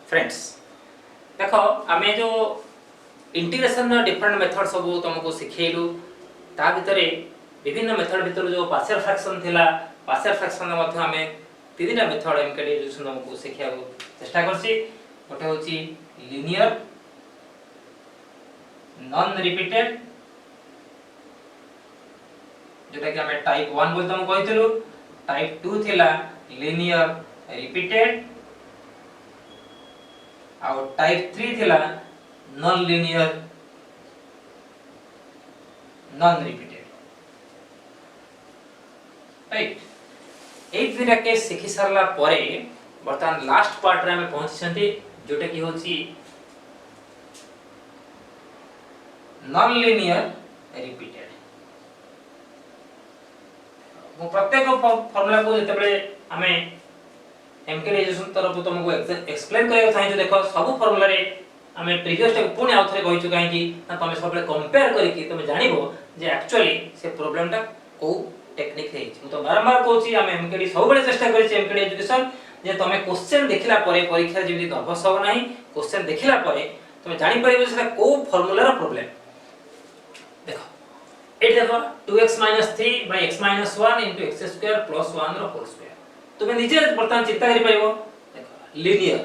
Friends देखो आमे जो इंटीग्रेशन डिफरेंट मेथड सब तुमको सिखेलु ता भितरे विभिन्न मेथड भितर जो पार्शियल फ्रैक्शन थिला पार्शियल फ्रैक्शन मध्ये आमे तीनटा मेथड एमकेडी यूज तुमको सिखिया चेष्टा करछि। गोटे होछि लीनियर नॉन रिपीटेड जोटा कि हमें टाइप 1 बोल तुमको कहितलु। टाइप 2 थिला लीनियर रिपीटेड और टाइप 3 थिला non linear non repeated right. एक दिन के सिखि सरला परे बर्तमान लास्ट पार्ट रे हमें पहुंचछंती जोटा कि होची नॉन लीनियर रिपीटेड। मो प्रत्येक फार्मूला को जतबे हमें एमकेडाइजेशन तरफ तुमको एक्सप्लेन करे चाहे देखो सब फार्मूला रे हमें प्रीवियस टाइम पुणी आउथरे कहिछु काहे कि तुम सब कंपेयर करिकि तुम जानिबो जे एक्चुअली से प्रॉब्लम टा को टेक्निक है। मु तो बारंबार कहूची हम एमकेडी सब बळे चेष्टा करिछि एमकेडी एजुकेशन जे तुम क्वेश्चन देखिला परे परीक्षा जेमि नर्वस हो नाही क्वेश्चन देखिला परे तुम जानि परिबो सेटा को फार्मूला रो प्रॉब्लम। देखो एट देखो 2x 3 x 1 x² + 1 रो होल स्क्वायर तुम निजे बर्तमान चिंता करि परिबो। देखो लीनियर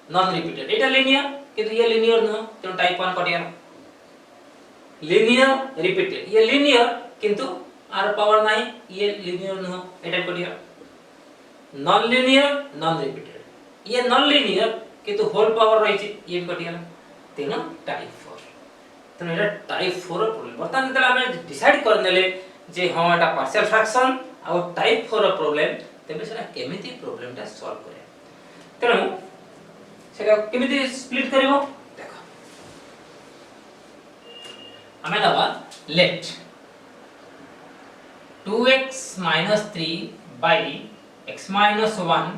नॉन रिपीटेड एटा लीनियर किंतु ये लीनियर न तो टाइप 1 कटिया। लीनियर रिपीटेड ये लीनियर किंतु आर पावर नाही ये लीनियर न एटा कटिया। नॉन लीनियर नॉन रिपीटेड ये नॉन लीनियर किंतु होल पावर रहिछि ये कटिया तेनो टाइप 4 तो एटा टाइप 4 रो प्रॉब्लम। बर्तमान जतले हमें डिसाइड कर नेले जे हां एटा पार्शियल फ्रैक्शन और टाइप 4 रो प्रॉब्लम तेबे सेटा केमिति प्रॉब्लम टा सॉल्व करे तेनु सेटा केमिति स्प्लिट करिवो। देखो हमें दबा लेट 2x - 3 x - 1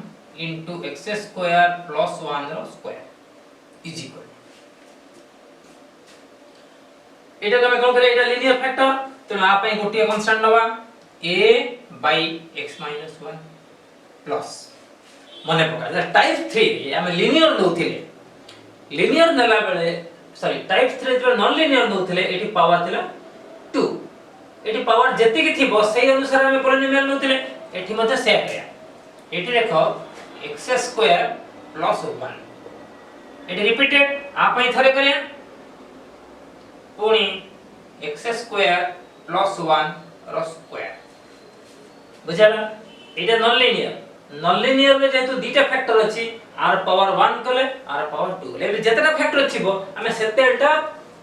x² + 1 रो स्क्वायर इज इक्वल एटा तमे कोन करे एटा लीनियर फैक्टर तो आ पे गोटिया कांस्टेंट नवा a/x - 1 प्लस मने पका टाइप 3 हम लीनियर नउथिले लीनियर नला बेले सॉरी टाइप 3 जो नॉन लीनियर नउथिले एटी पावर थिला 2 एटी पावर जति कि थिबो सेही अनुसार हम पॉलिनोमियल नउथिले एठी मते सेट है। एटी देखो x² + 1 एटी रिपीटेड आ पई थरे करिया पुणी x² + 1 रो स्क्वायर बुझाला। एटा नॉन लीनियर रे जेतु दीटा फैक्टर अछि r पावर 1 कले r पावर 2 ले जेतरा फैक्टर छिबो हमें सेतेटा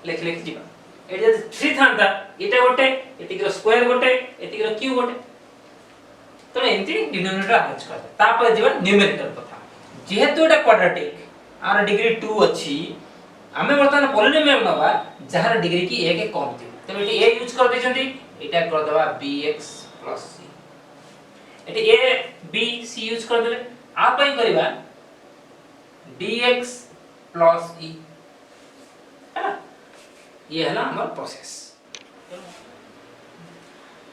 लिख जिबा। एटा 3 थांता एटा गोटे एटी के स्क्वायर गोटे एटी के क्यूब गोटे तो एंती डिनोमिनेटर अरेंज कर तापर जीवन न्यूमेरिटर कथा जेहेतु एटा क्वाड्रेटिक आर डिग्री 2 अछि हमें वर्तमान पॉलिनोमियल नवा जहार डिग्री की 1 के कम थी तो एटी a यूज कर देछंती एटा कर दबा bx + c eighty a b c use कर देले आ पई करबा dx + e है ना ये है ना हमर प्रोसेस।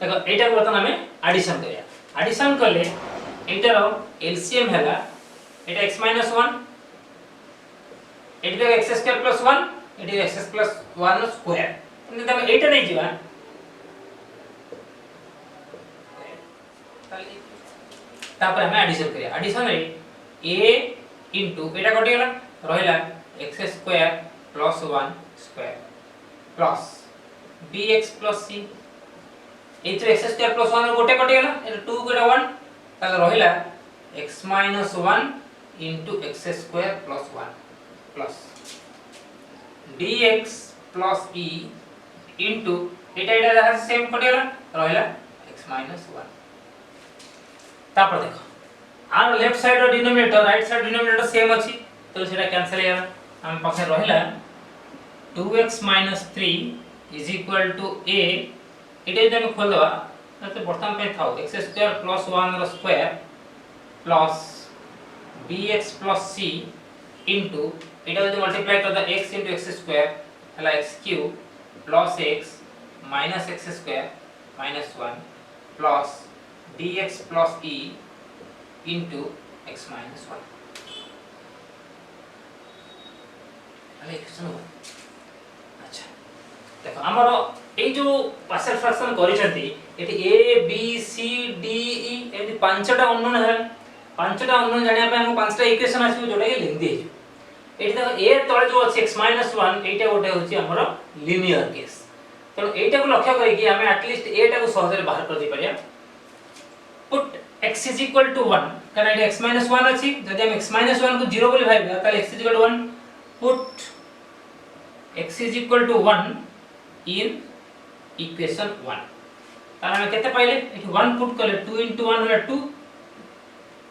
देखो एटा वर्तमान हमें एडिशन करिया एडिशन करले एटा रो एलसीएम हैला एटा x - 1 एटा x² + 1 एटा x + 1 रो स्क्वायर तो तमे एटा नै जीवा तापर हमें एडिशन करिया एडिशन रे a * एटा कटि गेला रहिला x² + 1 square plus bx + c एथरे x² + 1 गोटे कटि गेला एटा 2 गोटा 1 ताले रहिला x - 1 x² + 1 plus dx + e एटा जहा सेम कटि गेला रहिला x - 1 तापर देखो आर लेफ्ट साइड रो denominator right side denominator same अछि तो सेटा कैंसिल हेला हम पाखे रहिला 2x - 3 = a एटा जब हम खोल दवा तो बर्तमान पे थाओ x² + 1 रो स्क्वायर प्लस bx + c एटा जब मल्टीप्लाई कर द x * x² हला x³ + x - x² - 1 plus dx + e into x - 1 তাহলে ইকুয়েশন 1। আচ্ছা দেখো আমার এই যে পার্শিয়াল ফ্র্যাকশন করিছন্তি এটি a b c d e এটি পাঁচটা অননোন হেলা পাঁচটা অননোন জানিয়া পে हम পাঁচটা ইকুয়েশন আসিব जोटा कि लिख दे এটি দেখো a তলে যে আছে x - 1 এইটা গোটে হচ্ছে আমার লিনিয়ার কেস তো এইটাকে লক্ষ্য করি কি আমি at least a টাকে সহজে বাহির করে দিই পারিয়া put x is equal to 1 কারণ এটা x - 1 আছে যদি আমি x - 1 को 0 বলি ভাইবা তাহলে x is equal to 1 put x is equal to 1 in equation 1 তাহলে আমি কেতে পাইলে এটি 1 পুট করলে 2 into 1 হলো 2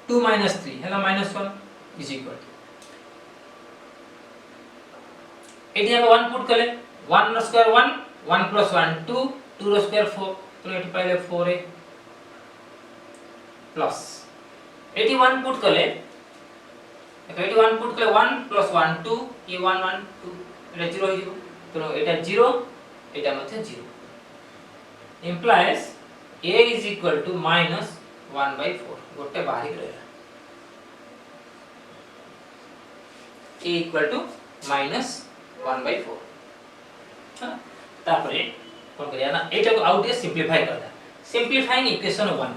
2 minus 3 হলো -1 is equal to এটি আমি 1 পুট করলে 1 র স্কয়ার 1 1 plus 1 2 2 র স্কয়ার 4 তো এটি পাইলে 4a প্লাস এটি 1 পুট করলে এটি 1 পুট করলে 1 plus 1 2 এই 1 1 2 এটা 0 হয়ে যাব তো এটা 0 এটা মধ্যে 0 implies a is equal to -1/4 গোটে বাহির রহিলা a equal to -1/4 हां তারপরে কোন করিয়া না এটাকে আউট দিয়ে সিম্পলিফাই করদা সিম্পলিফাইং ইকুয়েশন 1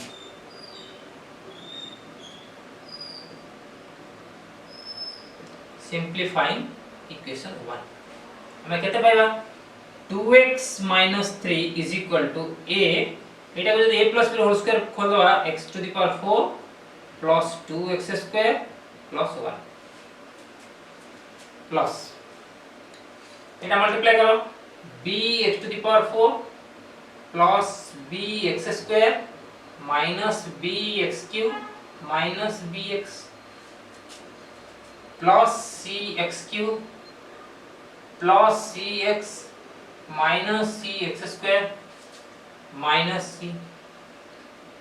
simplifying equation 1 আমরা কেতে পাইবা 2x - 3 is equal to a এটা যদি a plus b whole square খোলবা x to the power 4 plus 2x square plus 1 plus এটা মাল্টিপ্লাই করো b x to the power 4 plus b x square minus b x cube minus bx plus c x cube plus cx minus cx square minus c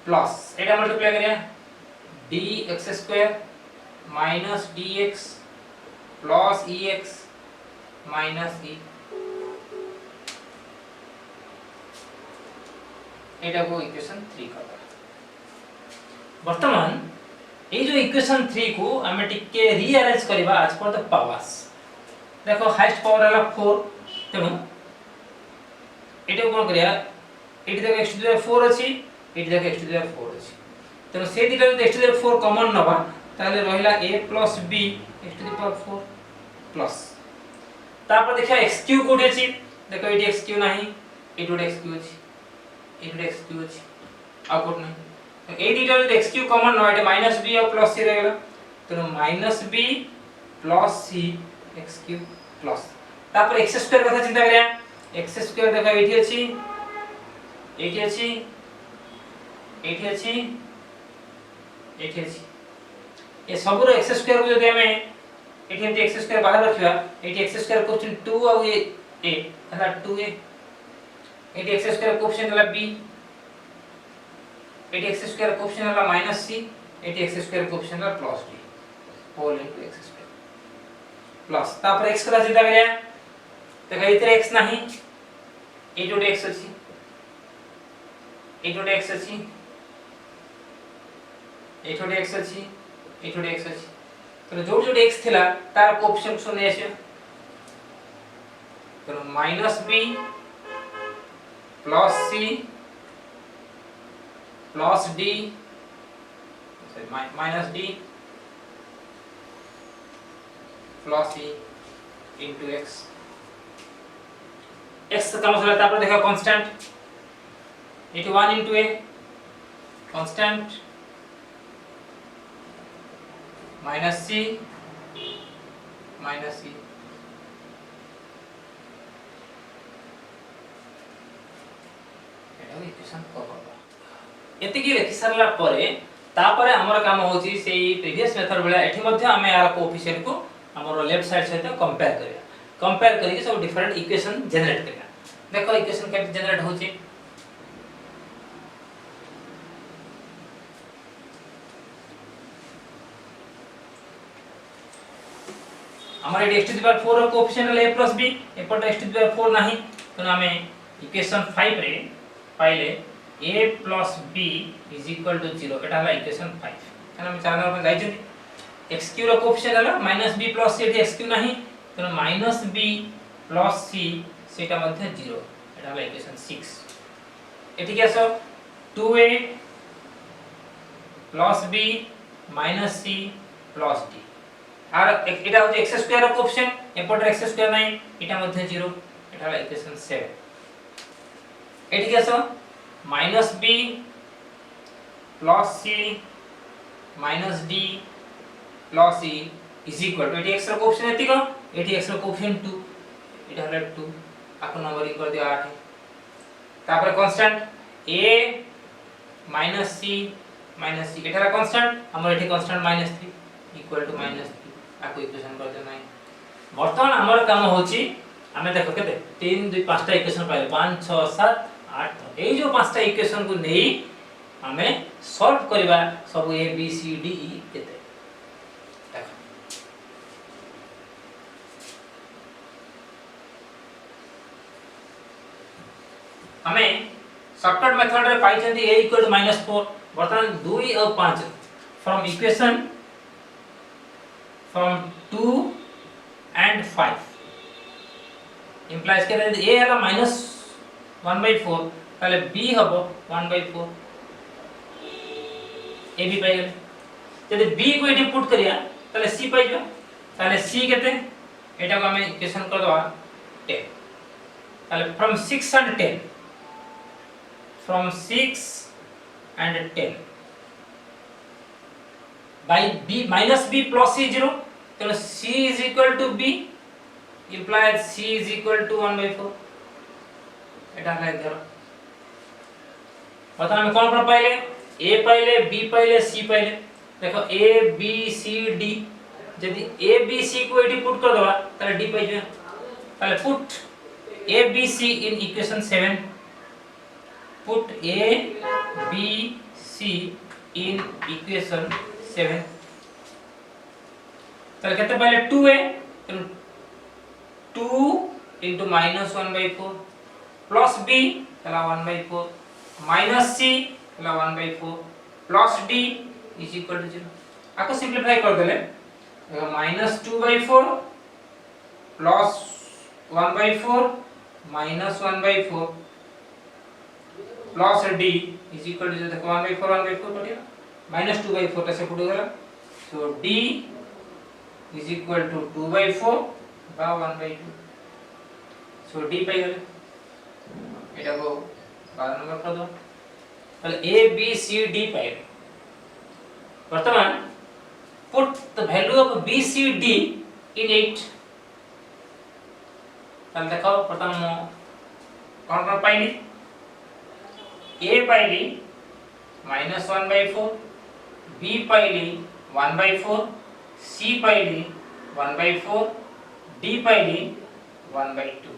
plus এটা multiply করিয়া dx square minus dx plus ex minus e এটা को equation 3 करबा वर्तमान এই যে equation 3 को আমি টিকে রিঅ্যারেঞ্জ করিবা as per the powers দেখো হাইয়েস্ট পাওয়ার হলো 4 তেমন এটা কোন করিয়া এটি দেখো x টু দি 4 আছে এটি দেখো x টু দি 4 আছে তেমন সেই দিকে যদি x টু দি 4 কমন নবা তাহলে রহিলা a plus b x to the power 4 plus তারপর দেখা x কিউব কোড আছে দেখো এটি x কিউব নাই এটি x কিউব আছে এটি x কিউব আছে আর কোড নাই এই দুইটা যদি x কিউব কমন নয় এটা -b আর +c রহিলা তো -b + c x cube plus তারপর x স্কয়ার কথা চিন্তা করিয়া x স্কয়ার দেখো এটি আছে এটি আছে এটি আছে এটি আছে এ সবর x স্কয়ার को যদি আমি এটি এমতি x স্কয়ার বাহির রাখিবা এটি x স্কয়ার কোশ্চেন 2 আর a হলা 2a এটি x স্কয়ার কোশ্চেন হলা b এটি x স্কয়ার কোশ্চেন হলা -c এটি x স্কয়ার কোশ্চেন হলা +d whole into x square plus তারপর x কথা চিন্তা করিয়া দেখো এতে x নাই এইটো x আছে এইটো x আছে এইটো x আছে এইটো x আছে তো जोड़ जोड़ x थिला तार कोएफिशिएंट सुने आसे तो -b + c + d -d + e into x x का मतलब तापर देखो constant eighty 1 into a constant minus c minus c এটা ইকুয়েশন করবা এতিকি লেখি সারলা পরে তারপরে আমার কাম হোছি সেই প্রিভিয়াস মেথড বেলা এठी মধ্যে আমি আর কোএফিशिएंट को हमर लेफ्ट साइड सहित कंपेयर करिया कंपेयर करिके सब डिफरेंट इक्वेशन जनरेट करिया देखो इक्वेशन के जनरेट होची हमारे x टू द पावर 4 रो कोएफिशिएंट है a + b एपट x टू द पावर 4 नाही तो हमें इक्वेशन 5 रे पाइले a + b = 0 एटा हला इक्वेशन 5 हम चार नंबर पे जाई छी x क्यू रो कोएफिशिएंट हला -b + c x क्यू नाही तेणु माइनस बी प्लस सी सेटा मध्ये 0 एटा होला इक्वेशन 6 एठी के आसो 2a plus b minus c plus d आर एटा हो x स्क्वायर रो कोएफिशिएंट एपट x स्क्वायर नै एटा मध्ये 0 एटा होला इक्वेशन 7 एठी के आसो minus b plus c minus d plus e is equal to एटी x रो कोएफिशिएंट एतिको एटी x रो कोएफिशिएंट 2 एटा होला 2 आको नंबरिंग कर दियो 8 तापर constant a minus c Etah constant हमर एठी कांस्टेंट -3 इक्वल टू -3 आको इक्वेशन कर दे नाही वर्तमान हमर काम होची हमें देखो केते 3 2 5 टा इक्वेशन पाइले 5 6 7 8 ए जो 5 टा इक्वेशन को नेई हमें सॉल्व करबा सब a b c d e केते देखो हमें शॉर्टकट मेथड रे पाई छथि a -4 वर्तमान 2 और 5 from equation from 2 and 5 implies के a हला -1/4 ताले b हबो 1/4 a b पाइ गेल यदि b को एठी पुट करिया ताले c पाइ जो ताले c केते एटा को हमें इक्वेशन कर दवा 10 ताले from 6 and 10 from 6 and 10 by b minus b plus c 0 then c is equal to b implies c is equal to 1/4 एटा है धर पता हम कौन पर पाइले a पाइले b पाइले c पाइले देखो a b c d यदि a b c को एटी पुट कर दवा ताले d पाइ जे ताले put a b c in equation 7 put a b c in equation 7 तो कहते पहले 2a 2 into -1/4 plus b चला 1/4 minus c चला 1/4 plus d is equal to 0 आपको सिंपलीफाई कर देले -2/4 plus 1/4 minus 1/4 plus d is equal to 0 देखो 1/4 कटिया -2/4 कैसे पुट गला so d is equal to 2/4 by 1/2 so d पाइ गेले एटा को 12 नंबर कर दो ताले a b c d पाइ वर्तमान put the value of b c d in 8 ताले देखो प्रथम कौन पाइली a पाइली -1/4 b पाइली 1/4 c पाइली 1/4 d पाइली 1/2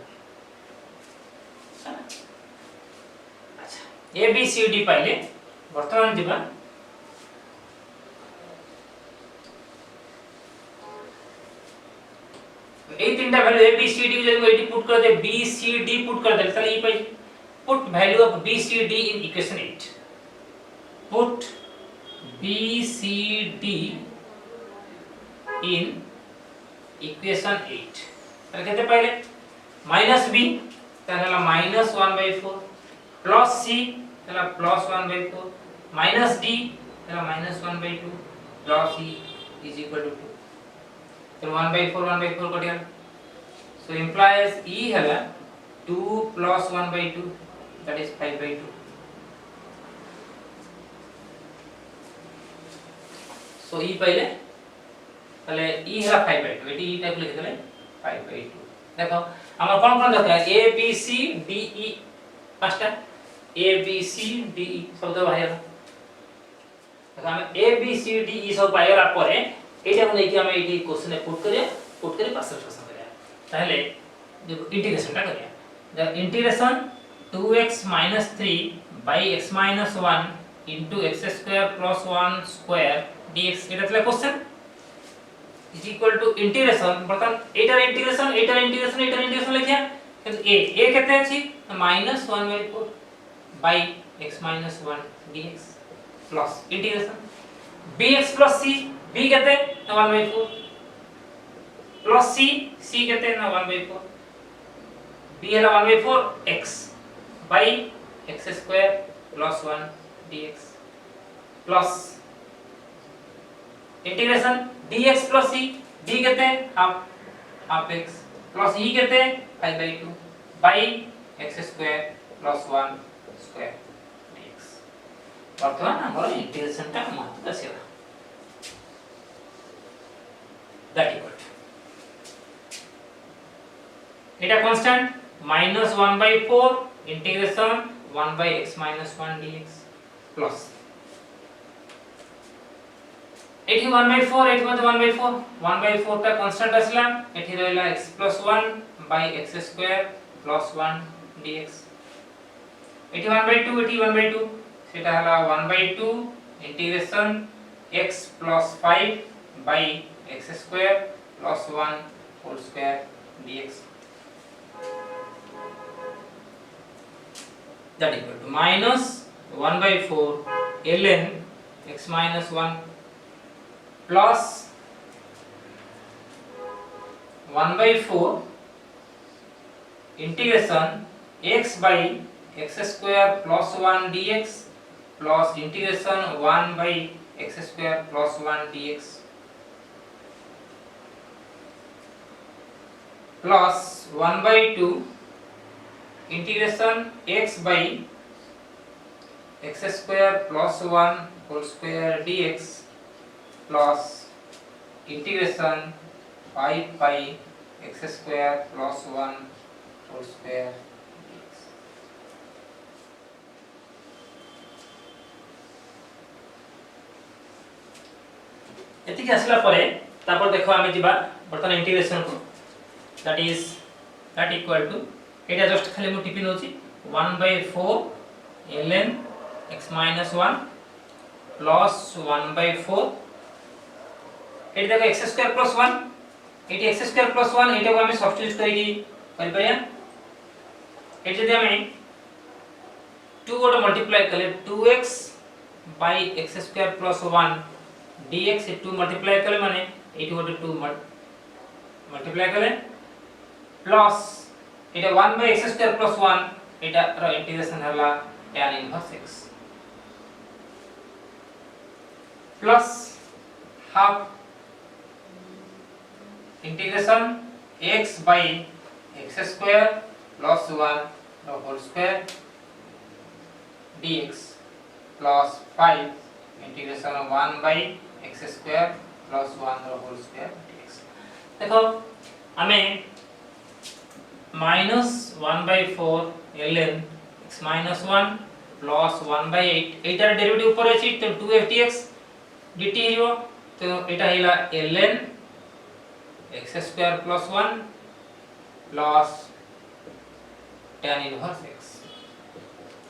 अच्छा a b c d पाइले वर्तमान जिबा ए तीनटा value a b c d जब एटी पुट कर दे b c d पुट कर दे ताले ई पाइ put value of b c d in equation 8 put b c d in equation 8 ताले कहते पहले -b ताला -1/4 plus c ताला +1/4 minus d ताला -1/2 plus e is equal to 2 तो 1/4 कटिया so implies e हला 2 plus 1/2 that is 5/2 so e पहले তাহলে e হলা 5/2 এটি e টাইপ লিখে দিলে 5/2 দেখো আমার কোন দরকার a b c d e পাঁচটা a b c d e শব্দ বাহির দেখো আমি a b c d e সব পাইলা পরে এইটা নেকি আমি এই কোশ্চেনে পুট করে পাঁচটা সমান করিয়া তাহলে দেখো ইন্টিগ্রেশনটা করিয়া the integration 2x - 3 by x - 1 into x square plus 1 square dx এটা তাহলে question is equal to integration বর্তমান এটার ইন্টিগ্রেশন লিখিয়া কিন্তু a কেতে আছে -1/4 by x - 1 dx plus integration bx plus c b কেতে 1/4 प्लस सी केते ना 1/4 b हला 1/4 x by x square plus 1 dx plus integration dx plus c d केते हाफ x प्लस e केते 5/2 by x square plus 1 square dx वर्तमान हमर integration टा महत्व दसेला that equal eta constant minus 1/4 integration 1 by x minus 1 dx plus एठी 1/4 एठी मत 1/4 1/4 ता कांस्टेंट असला एठी रहला x plus 1 by x square plus 1 dx एठी 1/2 एठी 1/2 सेटा हला 1/2 integration x plus 5 by x square plus 1 whole square dx that equal to minus 1/4 ln x minus 1 plus 1/4 integration x by x square plus 1 dx plus integration 1 by x square plus 1 dx plus 1/2 integration x by x square plus 1 whole square dx plus integration 5 by x square plus 1 whole square dx एति के असला परे तापर देखो आमे जिबा बर्तन integration को that equal to Etah just खाली मु टिपिन होची 1/4 ln x minus 1 plus 1/4 eighty देखो x square plus 1 eighty x square plus 1 एटा को हमें सब्स्टिट्यूट करी कर परिया एटी जदि हमें 2 गोटे मल्टीप्लाई कले 2x by x square plus 1 dx 2 multiply कले माने एटी गोटे 2 मल्टीप्लाई कले plus iota 1 by x square plus 1 Etah row integration हला tan inverse x plus half integration x by x square plus 1 the whole square dx plus 5 integration 1 by x square plus 1 the whole square dx देखो हमें minus 1/4 ln x minus 1 plus 1/8 एटार derivative ऊपर अछि तो 2x dx dt हियो तो एटा हिला ln x square plus 1 plus tan inverse x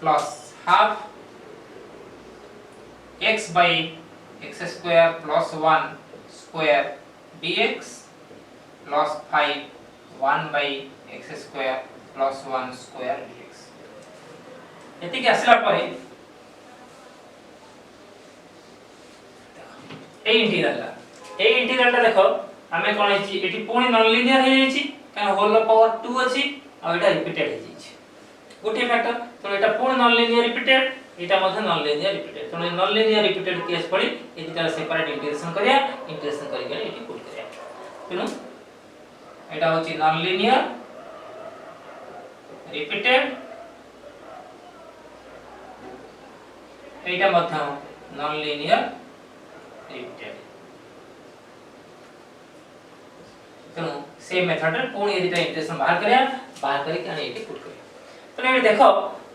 plus half x by x square plus 1 square dx plus 5 1 by x square plus 1 square dx एति के असला परे ए इंटीग्रल ला देखो हमें कोन हिची एटी पूर्ण नॉन लीनियर हे हिची कान होल पावर 2 अछि आ एटा रिपीटेड हे हिची गोटे फैक्टर तो एटा पूर्ण नॉन लीनियर रिपीटेड एटा मध्ये नॉन लीनियर रिपीटेड तो नॉन लीनियर रिपीटेड केस पड़ी एटी तार सेपरेट इंटीग्रेशन करिया इंटीग्रेशन करि के एटी पुट करिया तेनु एटा होची नॉन लीनियर रिपीटेड एटा मध्ये नॉन लीनियर रिपीटेड तेनु सेम मेथड रे पूर्ण एटा इंटीग्रेशन बाहर करके आने एटी पुट करिया तो एमे देखो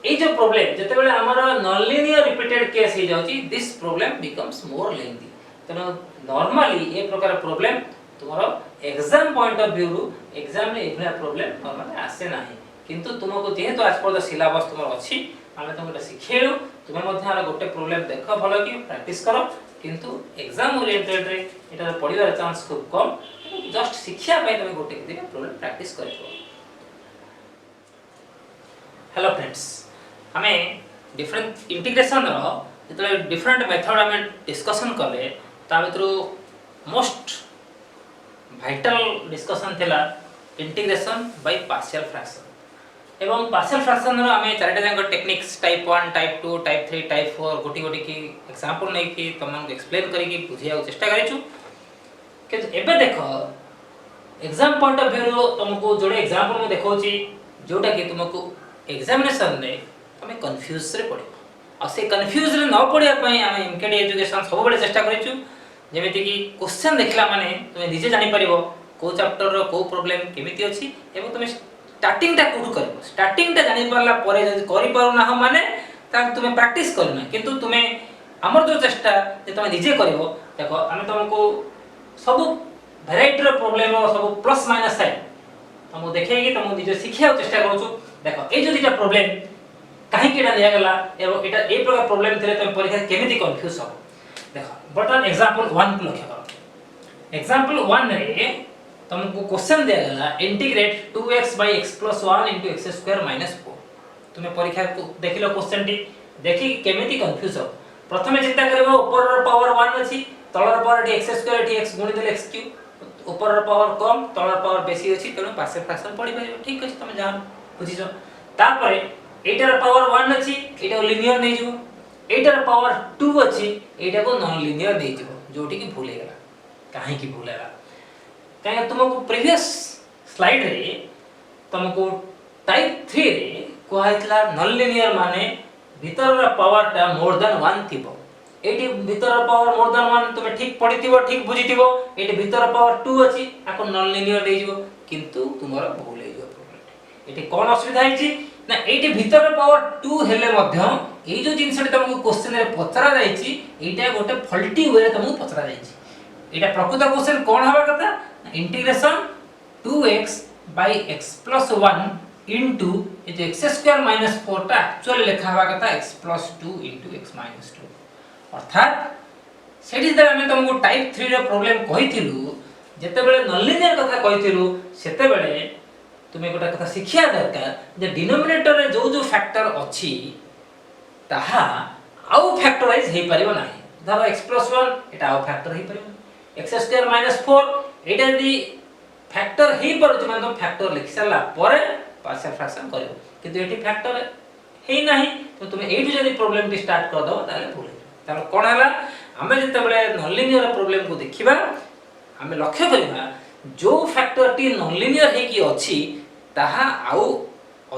ए जो प्रॉब्लम जते बेले हमर नॉन लीनियर रिपीटेड केस हे जाउची this problem becomes more lengthy तो नॉर्मली ए प्रकार प्रॉब्लम तुम्हारो एग्जाम पॉइंट ऑफ व्यू रु एग्जाम रे एभला प्रॉब्लम नॉर्मली आसे नाही किंतु तुमको जेहेतु आज पर सिलेबस तुमर अछि आमे तुमको सिखेलु तुमे मध्ये आला गोटे प्रॉब्लम देखो भलो कि प्रैक्टिस करो किंतु एग्जाम ओरिएंटेड रे एटा पढिबार चांस खूब कम जस्ट शिक्षा पय तुमे गोटे दिन प्रॉब्लम प्रैक्टिस करबो हेलो फ्रेंड्स हमें डिफरेंट इंटीग्रेशन रो जतले डिफरेंट मेथड हमें डिस्कशन करले ता भितरु मोस्ट भाइटल डिस्कशन थिला इंटीग्रेशन बाय पार्शियल फ्रैक्शन एवं पार्शियल फ्रैक्शन रो हमें चारटा जांक techniques type 1 type 2 type 3 type 4 गोटी गोटी की एग्जांपल नै कि तुमको एक्सप्लेन करी कि बुझिया चेष्टा करिछु कि एबे देखो एग्जाम पॉइंट ऑफ व्यू रो तुमको जोड़े एग्जांपल में देखौची जोटा कि तुमको एग्जामिनेशन रे तुम कंफ्यूज रे पड़ो आ से कंफ्यूज रे न पड़िया पई हम एमकेडी एजुकेशन सब बड़े चेष्टा करिछु जेमिति कि क्वेश्चन देखला माने तुम निजे जानि परिबो को चैप्टर रो को प्रॉब्लम केमिति अछि एवं तुम स्टार्टिंग टा कोठु करबो स्टार्टिंग टा जानि परला परे जदि करि पारो ना माने ता तुम प्रैक्टिस करना किंतु तुम हमर जो चेष्टा जे तुम निजे करबो देखो हम तुमको सब वैरायटी रो प्रॉब्लम रो सब प्लस माइनस साइड तुमको देखेगी तुम निजे सिखिया चेष्टा करूछु देखो ए जो दिटा प्रॉब्लम काहे केडा लिया गला एवं एटा ए प्रकार प्रॉब्लम थिले तुम परीक्षा केमिति कंफ्यूज हो देखो बटन एग्जांपल 1 को लक्ष्य करो एग्जांपल 1 रे तुमको क्वेश्चन दिया गला इंटीग्रेट 2x x + 1 * x² - 4 तुमे परीक्षा को देखिलो क्वेश्चन टी देखि केमिति कंफ्यूज हो प्रथमे चिंता करबो ऊपर रो पावर 1 अछि तळर पावर x² टी x गुणित x³ ऊपर रो पावर कम तळर पावर बेसी अछि तेनो पार्शियल फ्रैक्शन पड़ी परिबो ठीक अछि तुमे जान बुझिजो तापरे एटार पावर 1 अछि एटा लिनियर नै जो एटार पावर 2 अछि एटा को नॉन लिनियर नै जो जोटी की भूल हेगला काहे की भूल हेला काहे तुमको प्रीवियस स्लाइड रे तुमको टाइप 3 रे कोहाइतला नॉन लिनियर माने भीतर पावर टा मोर देन 1 थिबो एटी भीतर पावर मोर देन 1 तुमे ठीक पढिथिबो ठीक बुझिथिबो एटी भीतर पावर 2 अछि आको नॉन लिनियर नै जो किंतु तुमरो भूल हे जो प्रॉब्लम एटी कोन असुविधा हिची ना एटी भीतर पावर 2 हेले मध्य ए जो जिंसटी तुमको क्वेश्चन रे पचरा जाईची एटा गोटे फॉल्टी वे रे तुमको पचरा जाईची एटा प्रकृत क्वेश्चन कोन हबा कथा integration 2x x + 1 into x² - 4 टा एक्चुअली लिखा हबा कथा x + 2 into x - 2 अर्थात सेठी जब हम तुमको टाइप 3 रो प्रॉब्लम कहिथिलु जते बेले नॉन लिनियर कथा कहिथिलु सेते बेले तुमे गोटा कथा शिक्षा दरकार जे डिनोमिनेटर रे जो जो फैक्टर अछि ताहा आउ फैक्टराइज हे परिबो नाही धरो x + 1 एटा आउ फैक्टर हे परिबो x² - 4 एटा यदि फैक्टर हे परछ माने तो फैक्टर लिख सला परे पार्शियल फ्रैक्शन करियो किंतु एटी फैक्टर हे नाही तो तुमे एटी जदी प्रॉब्लम टी स्टार्ट कर दो ताले भूल तालो कोन हला हमें जते बेले नॉन लिनियर प्रॉब्लम को देखिबा हमें लक्ष्य करिबा जो फैक्टर टी नॉन लिनियर हे की अछि ताहा आउ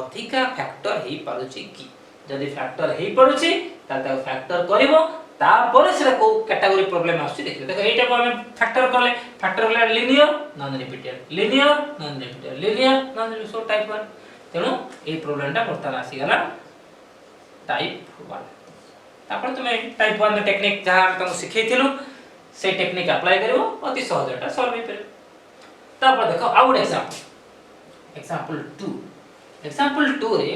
अधिका फैक्टर हे पारुची की जदी फैक्टर हे पारुची ता फैक्टर करिवो तापर से को कैटेगरी प्रॉब्लम आछि देखियो देखो एटा को हम फैक्टर करले linear non repeated linear non repeated linear non repeated so type 1 तेनो ए प्रॉब्लम टा बर्तन आसी गला टाइप 1 तापर तुमे टाइप 1 टेक्निक जहां हम तुम सिखैथिलु से टेक्निक अप्लाई करिवो अति सहज एटा सॉल्व हे पर तापर देखो आउट एग्जांपल 2 रे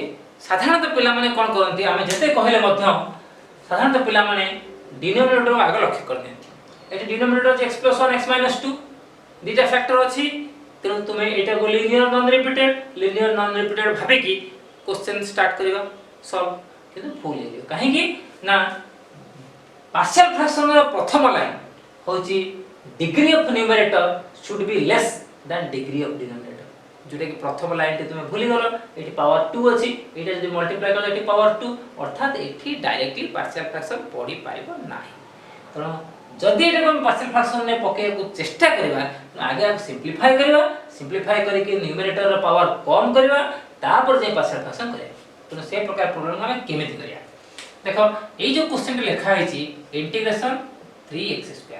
साधारणतः पिला माने कोन करंती हमें जते कहले मध्य साधारणतः पिला माने डिनोमिनेटर आगे लक्ष्य करने एटी डिनोमिनेटर x + 1 x - 2 दीटा फैक्टर अछि तेनु तुमे एटा को लिनियर नॉन रिपीटेड भाबे कि क्वेश्चन स्टार्ट करिवा सॉल्व किंतु भूल हे काहे कि ना पार्शियल फ्रैक्शन रो प्रथम लाइन होची degree of numerator should be less than degree of denominator जोटा कि प्रथम लाइन टे तुमे भूली गलो एटी पावर 2 अछि एटा जदि मल्टीप्लाई कर एटी पावर 2 अर्थात एठी डायरेक्टली पार्शियल फ्रैक्शन पड़ी पाइबो नाही तो जदि एटा हम पार्शियल फ्रैक्शन ने पके को चेष्टा करबा आगे हम सिंपलीफाई करके न्यूमरेटर रो पावर कम करबा तापर जे पार्शियल फ्रैक्शन करे तो से प्रकार प्रॉब्लम हम केमिति करिया देखो ए जो क्वेश्चन लिखा है छी इंटीग्रेशन 3x²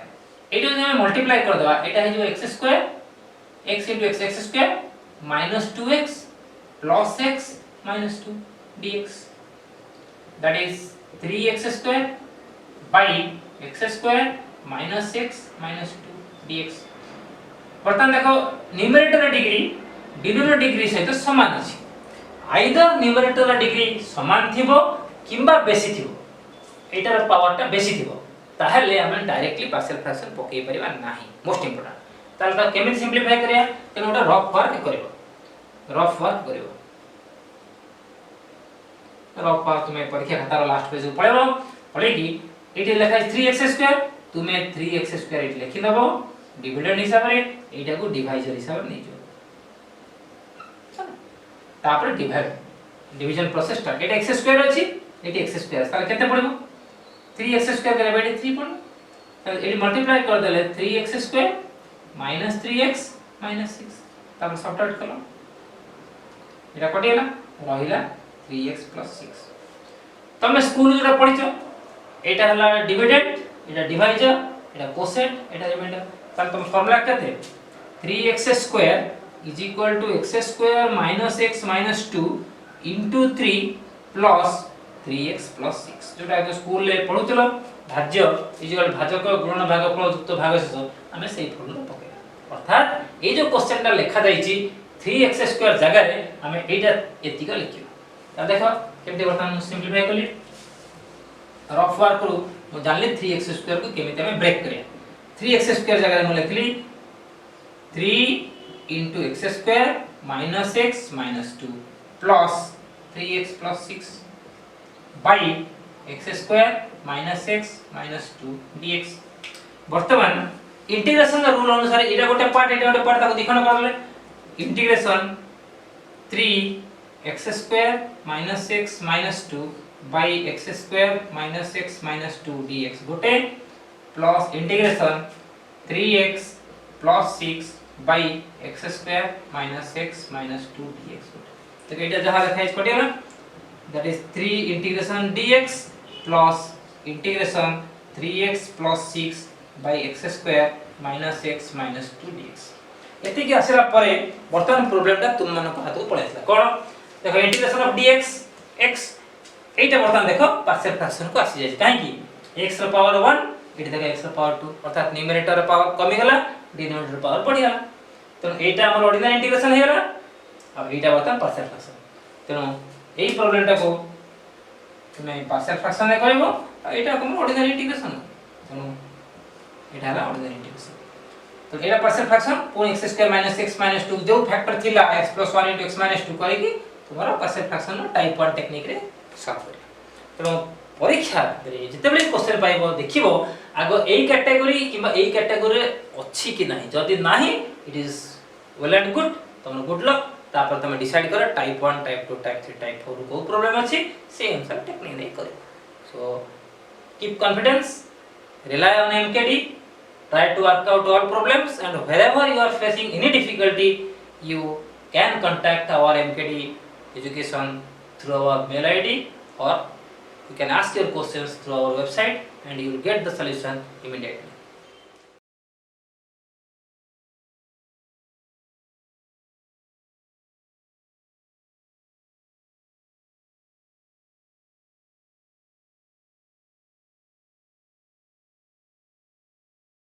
एटा जे हम मल्टीप्लाई कर देबा एटा है जो x² x * x² - 2x plus x minus 2 dx that is 3x² by x² minus x minus 2 dx बर्तन देखो न्यूमरेटर डिग्री डिनोमिनेटर डिग्री सहित समान अछि आइदर न्यूमरेटर डिग्री समान थिबो किंबा बेसी थिबो एटार पावर टा बेसी थिबो ताहले हम डायरेक्टली पार्शियल फ्रैक्शन पके परिबा नाही मोस्ट इंपोर्टेंट ताले ता केमिति सिंपलीफाई करिया तेन ओटा रफ वर्क करिवो रफ वर्क तुम्हें परीक्षा खातार लास्ट पेज पळेबो पळे कि एटी लिखा है 3x² तुम्हें 3x² एटी लिखि दबो डिविडेंड हिसाब रे एटा को डिवाइजर हिसाब नै जो तापर डिवीजन प्रोसेस स्टार्ट एटा x स्क्वायर अछि एटी x स्क्वायर ताले केते पड़िबो 3x स्क्वायर करे बेटी 3 पड़ ताले एटी मल्टीप्लाई कर देले 3x square minus 3x minus 6 तापर सॉर्ट आउट कलो एटा कटिला रहिला 3x + 6 तमे स्कूल जोटा पढिछो एटा हला डिविडेंड एटा डिवाइजर एटा कोसेंट एटा रिमाइंडर ताले तुम फार्मूला केते 3x square = x square minus x minus 2 into 3 plus 3x plus 6 जोटा के स्कूल ले पढुतलो भाज्य इजिकल भाजक गुणन भागफल युक्त भागशेष हमें सही फॉर्मूला पके अर्थात ए जो क्वेश्चन टा लिखा जाईची 3x स्क्वायर जगह रे हमें एटा एतिका लिखियो त देखो केमते बर्तन सिंपलीफाई कली रफ वर्क करू मो जानली 3x स्क्वायर को केमिते हमें ब्रेक करिया 3x स्क्वायर जगह रे मो लिखली 3 into x square minus x minus 2 plus 3x plus 6 by x square minus x minus 2 dx वर्तमान इंटीग्रेशन रूल अनुसार एटा गोटे पार्ट ताको दिखन करले integration 3x square minus x minus 2 by x square minus x minus 2 dx गोटे plus integration 3x plus 6 by x square minus x minus 2 dx तो एटा जहां लिखा है कटिला that is 3 integration dx plus integration 3x plus 6 by x square minus x minus 2 dx एति के आसेला परे वर्तमान प्रॉब्लम ता तुम मन को हाथ पळेसला कोन देखो इंटीग्रेशन ऑफ dx x एटा वर्तमान देखो पार्शियल फ्रैक्शन को आसी जाय काहे कि x रो पावर 1 एटा देखो x रो पावर 2 अर्थात न्यूमरेटर रो पावर कमी गला डिनोमिनेटर पावर बढ़ी गला तो एटा हमर ऑर्डिनरी इंटीग्रेशन हे गला अब एटा बता पार्शियल फ्रैक्शन तेनो एई प्रॉब्लम टा को तुमे पार्शियल फ्रैक्शन रे करबो एटा को ऑर्डिनरी इंटीग्रेशन तेनो एटा हला ऑर्डिनरी इंटीग्रेशन तो एटा पार्शियल फ्रैक्शन पूर्ण x² - x - 2 जो फैक्टर थिला x + 1 * x - 2 करी कि तुम्हारा पार्शियल फ्रैक्शन नो टाइप 1 टेक्निक रे सॉल्व करिया तेनो परीक्षा रे जतेबेले क्वेश्चन पाइबो देखिबो आगो एई कैटेगरी किबा एई कैटेगरी अछि कि नाही जदी नाही it is well and good तुम गुड लक तापर तुम डिसाइड करो टाइप 1 टाइप 2 टाइप 3 टाइप 4 को प्रॉब्लम अछि से अनुसार टेक्निक नै करो so keep confidence rely on mkd try to work out all problems and wherever you are facing any difficulty you can contact our mkd education through our mail id or you can ask your questions through our website and you will get the solution immediately.